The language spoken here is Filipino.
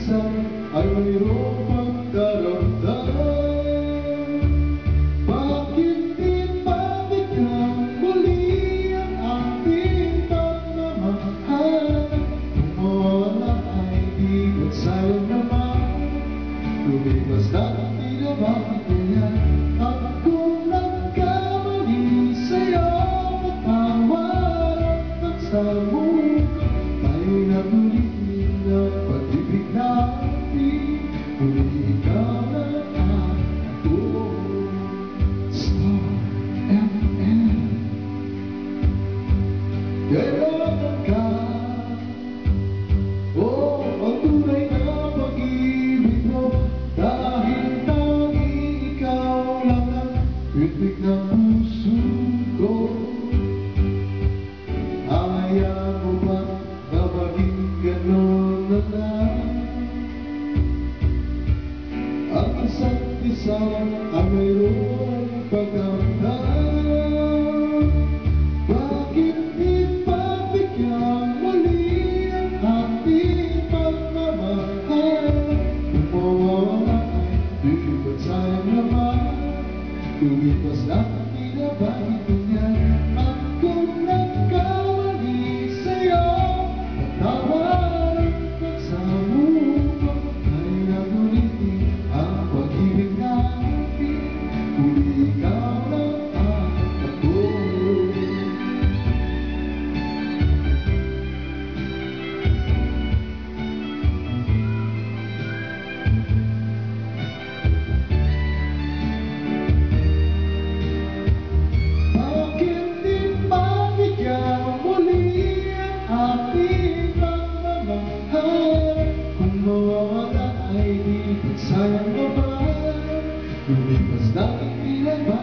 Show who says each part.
Speaker 1: isa ay mayroong pagdaramdam. Bakit di mabigyan muli ang ating pagmamahal? Kung mawala ay di magsayang naman, lumipas na di na makikaya. At kung nagkamali sa'yo, patawad at pagsamo, tayo'y nagulitin ng pag-ibig natin. Muli ikaw na ako. Star FM. Kailangan ka, oh, ang tunay na pag-ibig mo, dahil tanging ikaw lang ang pitik ng puso ko. Ayaw mo ba na maging gano'n na lang? Ang isa't isa ang mayroong pagdamdam. Bakit di pabigyan muli ang ating pagmamahal? Kung mawawala ay di ba't sayang naman, lumipas lang di na ba ito yan? At kung nagkamali sa'yo, patawad at pagsamo ko, ay nagulitin ang pag-ibig natin. Muli ikaw lang ako. Bakit di mabigyan muli ang ating pagmamahal? Kung mawawala ay di ba't sayang naman, lumipas na ang ilan ba